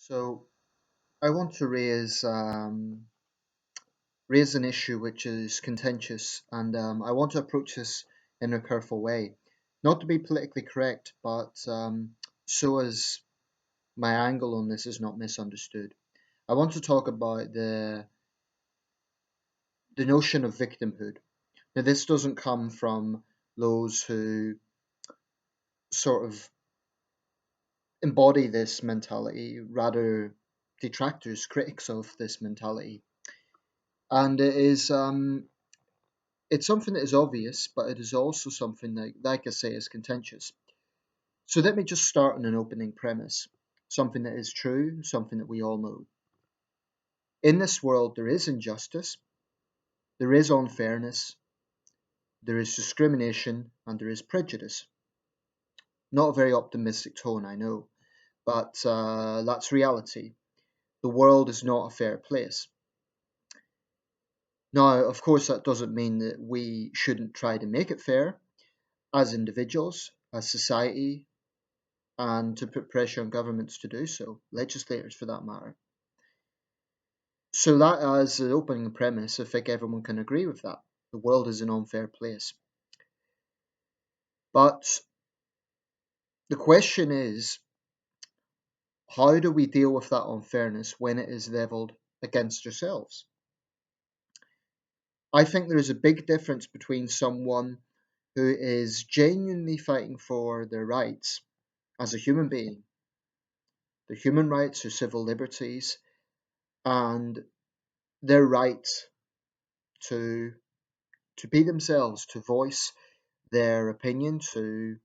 So I want to raise an issue which is contentious, and I want to approach this in a careful way, not to be politically correct, but so as my angle on this is not misunderstood. I want to talk about the notion of victimhood. Now, this doesn't come from those who sort of embody this mentality, rather detractors, critics of this mentality, and it's something that is obvious, but it is also something that, like I say, is contentious. So let me just start on an opening premise, something that is true, something that we all know. In this world, there is injustice, there is unfairness, there is discrimination, and there is prejudice. Not a very optimistic tone, I know, but that's reality. The world is not a fair place. Now, of course, that doesn't mean that we shouldn't try to make it fair as individuals, as society, and to put pressure on governments to do so, legislators for that matter. So that as the opening premise, I think everyone can agree with that. The world is an unfair place. But the question is, how do we deal with that unfairness when it is levelled against ourselves? I think there is a big difference between someone who is genuinely fighting for their rights as a human being, their human rights or civil liberties, and their right to be themselves, to voice their opinion, to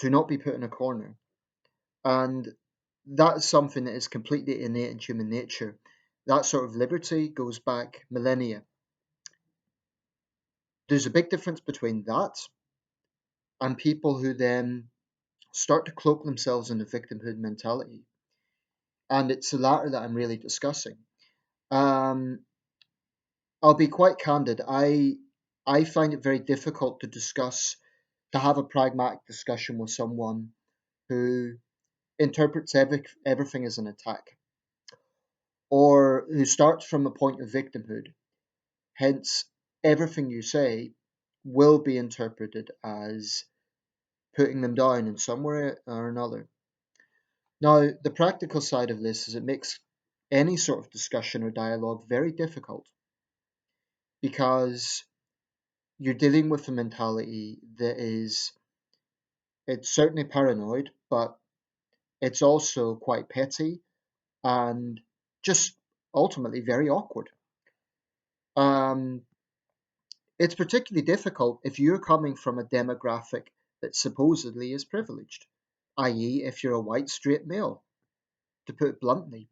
not be put in a corner. And that's something that is completely innate in human nature. That sort of liberty goes back millennia. There's a big difference between that and people who then start to cloak themselves in the victimhood mentality. And it's the latter that I'm really discussing. Um, I'll be quite candid. I find it very difficult to have a pragmatic discussion with someone who interprets everything as an attack, or who starts from a point of victimhood. Hence, everything you say will be interpreted as putting them down in some way or another. Now, the practical side of this is it makes any sort of discussion or dialogue very difficult because you're dealing with a mentality that is, it's certainly paranoid, but it's also quite petty and just ultimately very awkward. Um, it's particularly difficult if you're coming from a demographic that supposedly is privileged, i.e., if you're a white straight male, to put it bluntly.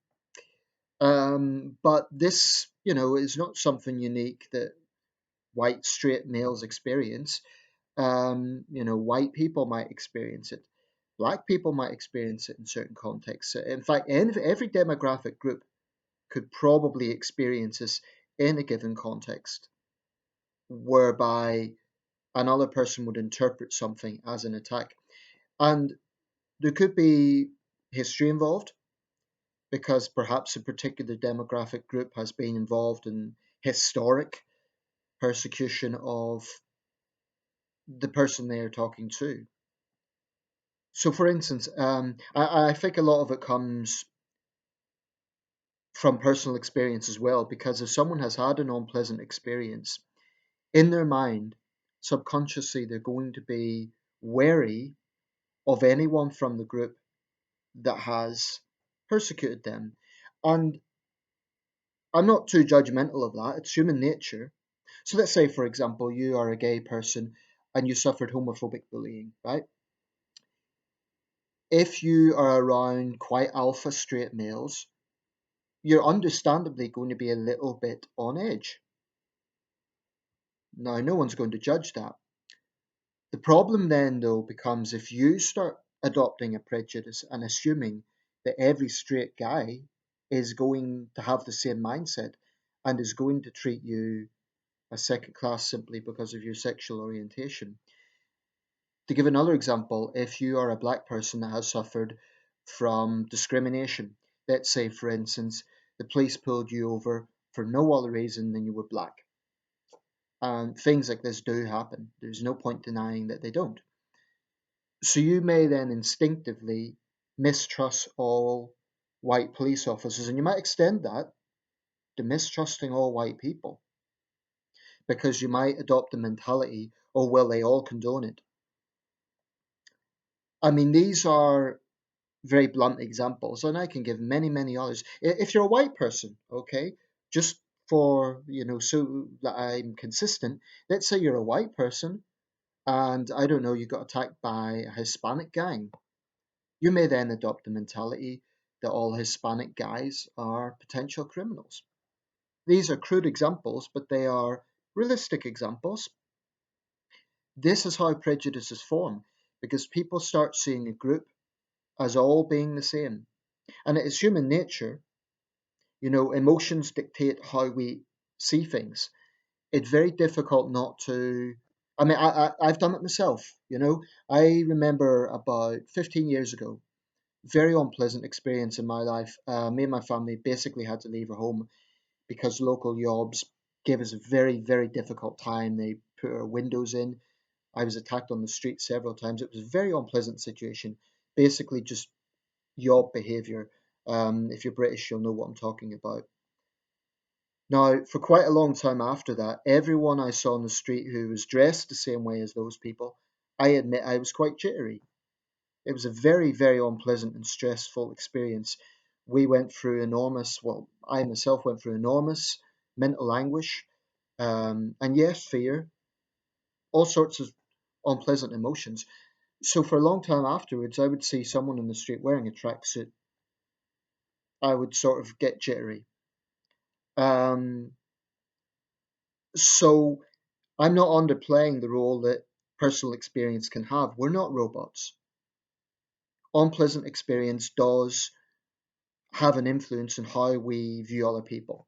But this, is not something unique that white straight males experience. White people might experience it. Black people might experience it in certain contexts. In fact, every demographic group could probably experience this in a given context, whereby another person would interpret something as an attack. And there could be history involved because perhaps a particular demographic group has been involved in historic persecution of the person they are talking to. So, for instance, I think a lot of it comes from personal experience as well, because if someone has had an unpleasant experience, in their mind, subconsciously, they're going to be wary of anyone from the group that has persecuted them. And I'm not too judgmental of that, it's human nature. So let's say, for example, you are a gay person and you suffered homophobic bullying, right? If you are around quite alpha straight males, you're understandably going to be a little bit on edge. Now, no one's going to judge that. The problem then, though, becomes if you start adopting a prejudice and assuming that every straight guy is going to have the same mindset and is going to treat you as second class simply because of your sexual orientation. To give another example, if you are a black person that has suffered from discrimination. Let's say, for instance, the police pulled you over for no other reason than you were black. And things like this do happen. There's no point denying that they don't. So you may then instinctively mistrust all white police officers, and you might extend that to mistrusting all white people because you might adopt the mentality, oh, well, they all condone it. I mean, these are very blunt examples, and I can give many, many others. If you're a white person, okay, just for, so that I'm consistent, let's say you're a white person and I don't know, you got attacked by a Hispanic gang. You may then adopt the mentality that all Hispanic guys are potential criminals. These are crude examples, but they are realistic examples. This is how prejudices form because people start seeing a group as all being the same. And it is human nature, emotions dictate how we see things. It's very difficult not to. I mean, I've done it myself, I remember about 15 years ago, very unpleasant experience in my life. Me and my family basically had to leave our home because local yobs gave us a very, very difficult time. They put our windows in. I was attacked on the street several times. It was a very unpleasant situation. Basically, just yob behaviour. If you're British, you'll know what I'm talking about. Now, for quite a long time after that, everyone I saw on the street who was dressed the same way as those people, I admit I was quite jittery. It was a very, very unpleasant and stressful experience. We went through enormous, well, I myself went through enormous mental anguish, and yes, fear, all sorts of unpleasant emotions. So for a long time afterwards, I would see someone in the street wearing a tracksuit. I would sort of get jittery. Um, so I'm not underplaying the role that personal experience can have. We're not robots. Unpleasant experience does have an influence on how we view other people.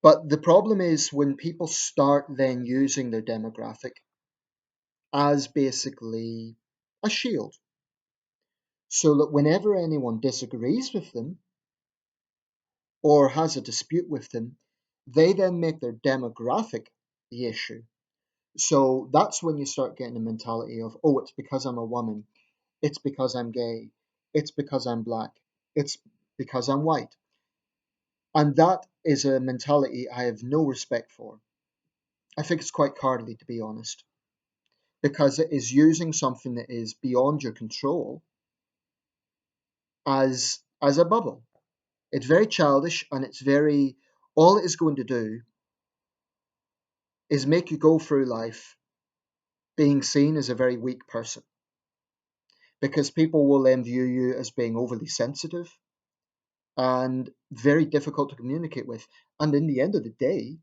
But the problem is when people start then using their demographic as basically a shield. So that whenever anyone disagrees with them or has a dispute with them, they then make their demographic the issue. So that's when you start getting the mentality of, oh, it's because I'm a woman, it's because I'm gay, it's because I'm black, it's because I'm white. And that is a mentality I have no respect for. I think it's quite cowardly, to be honest, because it is using something that is beyond your control as a bubble. It's very childish and it's very all it is going to do is make you go through life being seen as a very weak person because people will then view you as being overly sensitive and very difficult to communicate with. And in the end of the day,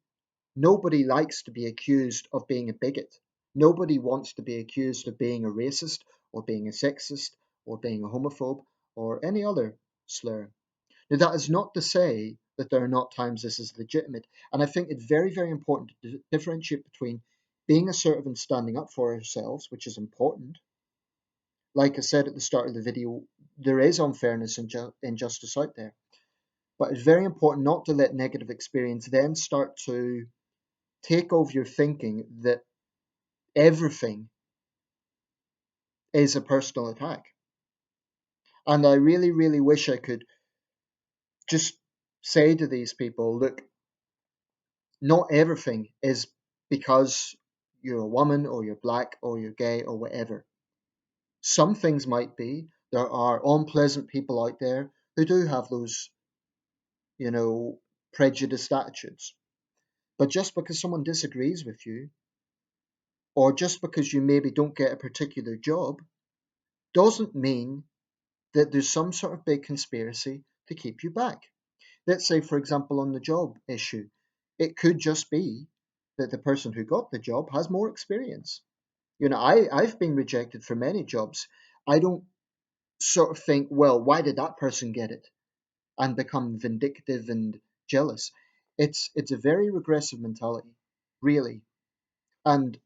nobody likes to be accused of being a bigot. Nobody wants to be accused of being a racist or being a sexist or being a homophobe or any other slur. Now, that is not to say that there are not times this is legitimate. And I think it's very, very important to differentiate between being assertive and standing up for ourselves, which is important. Like I said at the start of the video, there is unfairness and injustice out there. But it's very important not to let negative experience then start to take over your thinking that everything is a personal attack. And I really, really wish I could just say to these people, look, not everything is because you're a woman or you're black or you're gay or whatever. Some things might be. There are unpleasant people out there who do have those, you know, prejudiced attitudes. But just because someone disagrees with you, or just because you maybe don't get a particular job, doesn't mean that there's some sort of big conspiracy to keep you back. Let's say, for example, on the job issue, it could just be that the person who got the job has more experience. I've been rejected for many jobs. I don't sort of think, well, why did that person get it? And become vindictive and jealous. It's a very regressive mentality, really. And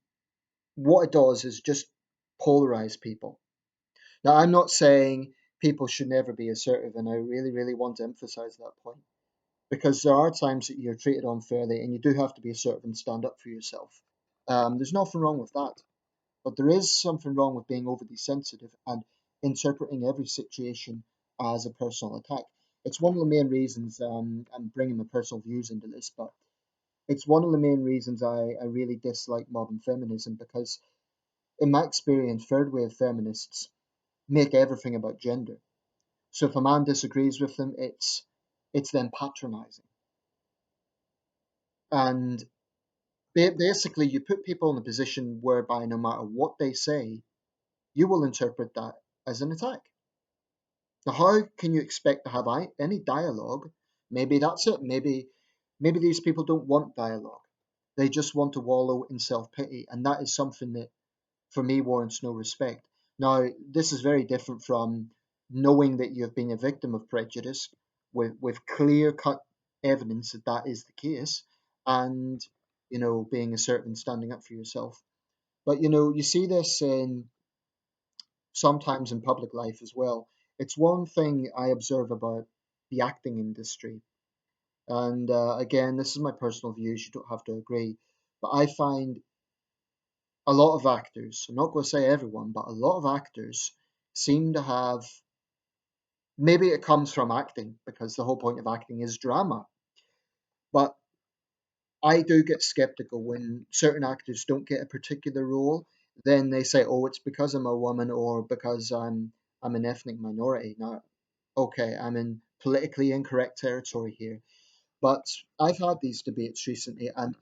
what it does is just polarize people. Now, I'm not saying people should never be assertive, and I really, really want to emphasize that point because there are times that you're treated unfairly and you do have to be assertive and stand up for yourself. There's nothing wrong with that, but there is something wrong with being overly sensitive and interpreting every situation as a personal attack. It's one of the main reasons I'm bringing my personal views into this, but it's one of the main reasons I really dislike modern feminism because, in my experience, third wave feminists make everything about gender. So if a man disagrees with them, it's then patronizing. And basically, you put people in a position whereby no matter what they say, you will interpret that as an attack. Now, how can you expect to have any dialogue? Maybe that's it. Maybe these people don't want dialogue. They just want to wallow in self pity, and that is something that, for me, warrants no respect. Now, this is very different from knowing that you have been a victim of prejudice with clear cut evidence that that is the case, and being assertive and standing up for yourself. But you see this in sometimes in public life as well. It's one thing I observe about the acting industry. And again, this is my personal views, you don't have to agree. But I find a lot of actors, I'm not going to say everyone, but a lot of actors seem to have, maybe it comes from acting, because the whole point of acting is drama. But I do get skeptical when certain actors don't get a particular role. Then they say, "Oh, it's because I'm a woman or because I'm an ethnic minority." Now, okay, I'm in politically incorrect territory here, but I've had these debates recently, and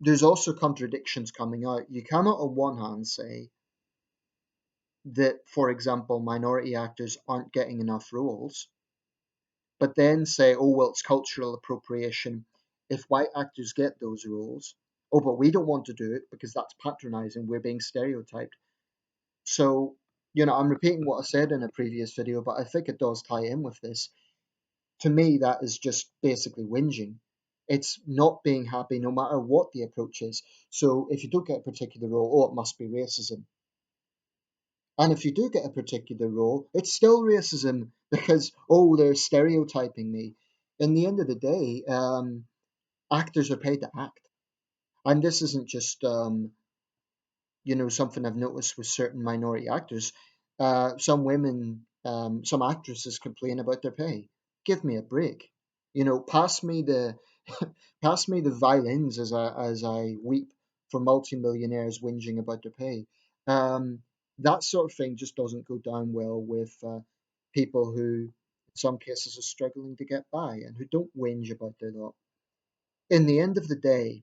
there's also contradictions coming out. You cannot, on one hand, say that, for example, minority actors aren't getting enough roles, but then say, oh, well, it's cultural appropriation if white actors get those roles. Oh, but we don't want to do it because that's patronizing. We're being stereotyped. So, I'm repeating what I said in a previous video, but I think it does tie in with this. To me, that is just basically whinging. It's not being happy no matter what the approach is. So if you don't get a particular role, oh, it must be racism. And if you do get a particular role, it's still racism because, oh, they're stereotyping me. In the end of the day, actors are paid to act. And this isn't just something I've noticed with certain minority actors. Some women, some actresses complain about their pay. Give me a break. Pass me the pass me the violins as I weep for multimillionaires whinging about their pay. Um, that sort of thing just doesn't go down well with people who, in some cases, are struggling to get by and who don't whinge about their lot. In the end of the day,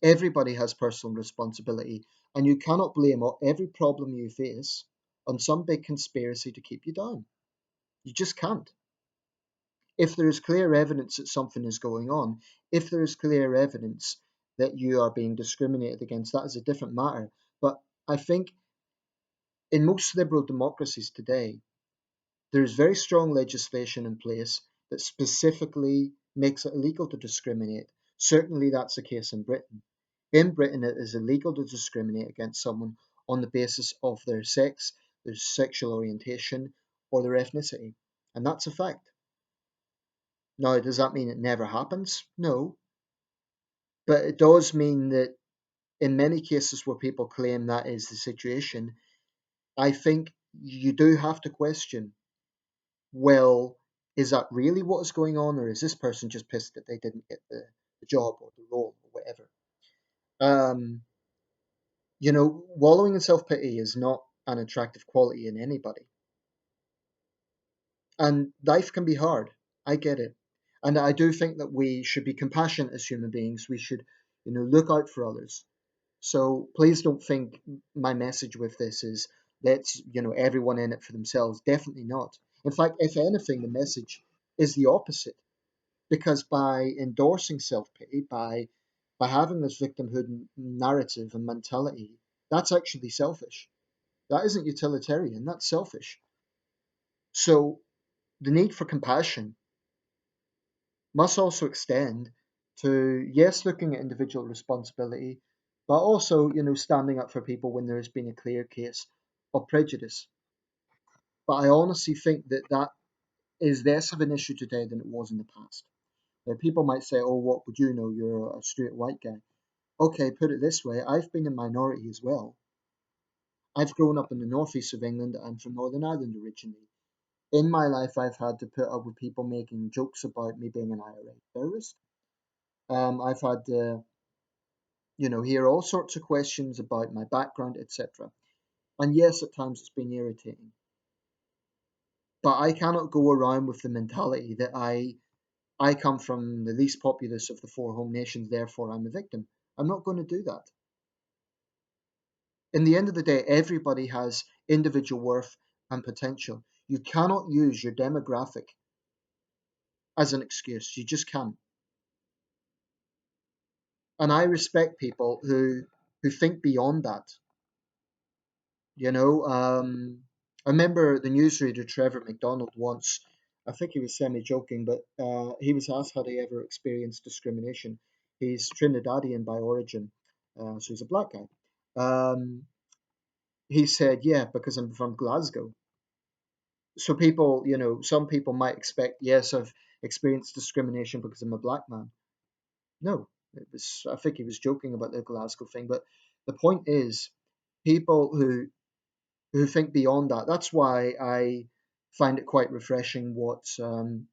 everybody has personal responsibility, and you cannot blame every problem you face on some big conspiracy to keep you down. You just can't. If there is clear evidence that something is going on, if there is clear evidence that you are being discriminated against, that is a different matter. But I think in most liberal democracies today, there is very strong legislation in place that specifically makes it illegal to discriminate. Certainly, that's the case in Britain. In Britain, it is illegal to discriminate against someone on the basis of their sex, their sexual orientation, or their ethnicity. And that's a fact. Now, does that mean it never happens? No. But it does mean that in many cases where people claim that is the situation, I think you do have to question, well, is that really what is going on, or is this person just pissed that they didn't get the job or the role or whatever? Um, wallowing in self pity is not an attractive quality in anybody. And life can be hard. I get it. And I do think that we should be compassionate as human beings. We should, look out for others. So please don't think my message with this is let's, everyone in it for themselves. Definitely not. In fact, if anything, the message is the opposite. Because by endorsing self pity, by having this victimhood narrative and mentality, that's actually selfish. That isn't utilitarian, that's selfish. So the need for compassion must also extend to, yes, looking at individual responsibility, but also, standing up for people when there has been a clear case of prejudice. But I honestly think that that is less of an issue today than it was in the past. People might say, oh, what would you know? You're a straight white guy. Okay, put it this way, I've been a minority as well. I've grown up in the northeast of England. I'm from Northern Ireland originally. In my life, I've had to put up with people making jokes about me being an IRA terrorist. I've had to, hear all sorts of questions about my background, etc. And yes, at times it's been irritating. But I cannot go around with the mentality that I come from the least populous of the four home nations, therefore I'm a victim. I'm not going to do that. In the end of the day, everybody has individual worth and potential. You cannot use your demographic as an excuse. You just can't. And I respect people who think beyond that. You know, I remember the newsreader Trevor McDonald once. I think he was semi-joking, but he was asked had he ever experienced discrimination. He's Trinidadian by origin, so he's a black guy. Um, he said, "Yeah, because I'm from Glasgow." So people, some people might expect, yes, I've experienced discrimination because I'm a black man. No, it was. I think he was joking about the Glasgow thing, but the point is, people who think beyond that. That's why I find it quite refreshing what Anne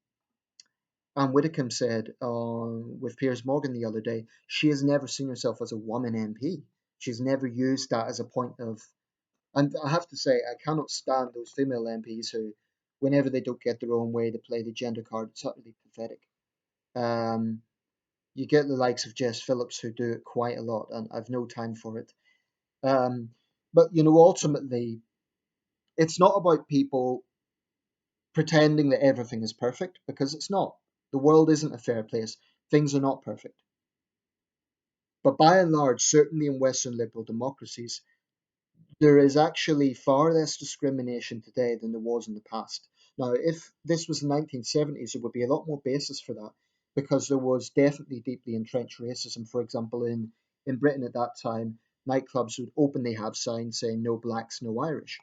Widdecombe said with Piers Morgan the other day. She has never seen herself as a woman MP. She's never used that as a point of. And I have to say, I cannot stand those female MPs who, whenever they don't get their own way, they play the gender card. It's utterly pathetic. Um, you get the likes of Jess Phillips who do it quite a lot, and I've no time for it. Um, but ultimately, it's not about people pretending that everything is perfect because it's not. The world isn't a fair place. Things are not perfect. But by and large, certainly in Western liberal democracies, there is actually far less discrimination today than there was in the past. Now, if this was the 1970s, there would be a lot more basis for that because there was definitely deeply entrenched racism. For example, in Britain at that time, nightclubs would openly have signs saying no blacks, no Irish.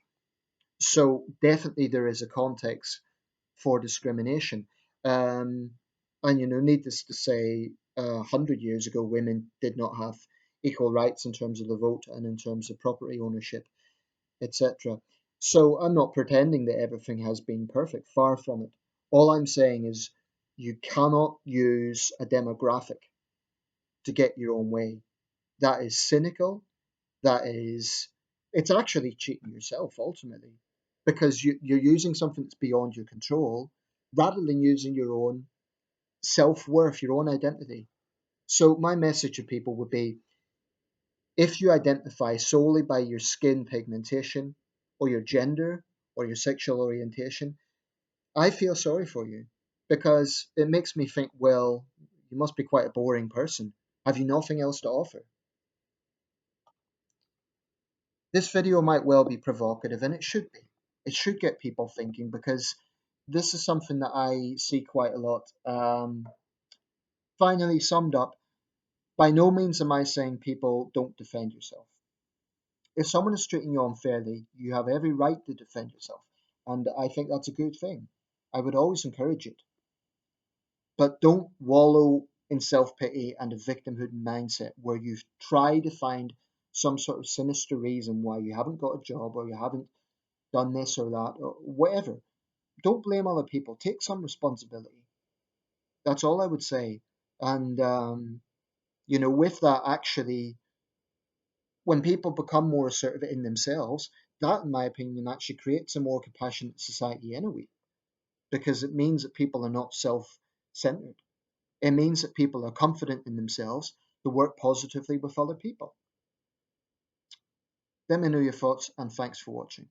So definitely there is a context for discrimination. Um, and needless to say, 100 years ago, women did not have equal rights in terms of the vote and in terms of property ownership, etc. So I'm not pretending that everything has been perfect. Far from it. All I'm saying is you cannot use a demographic to get your own way. That is cynical. That is, it's actually cheating yourself ultimately because you're using something that's beyond your control rather than using your own self worth, your own identity. So, my message to people would be if you identify solely by your skin pigmentation or your gender or your sexual orientation, I feel sorry for you because it makes me think, well, you must be quite a boring person. Have you nothing else to offer? This video might well be provocative, and it should be. It should get people thinking because this is something that I see quite a lot. Finally, summed up, by no means am I saying people don't defend yourself. If someone is treating you unfairly, you have every right to defend yourself, and I think that's a good thing. I would always encourage it. But don't wallow in self pity and a victimhood mindset where you try to find some sort of sinister reason why you haven't got a job or you haven't done this or that or whatever. Don't blame other people. Take some responsibility. That's all I would say. And with that, actually, when people become more assertive in themselves, that, in my opinion, actually creates a more compassionate society anyway, because it means that people are not self-centered. It means that people are confident in themselves to work positively with other people. Let me know your thoughts, and thanks for watching.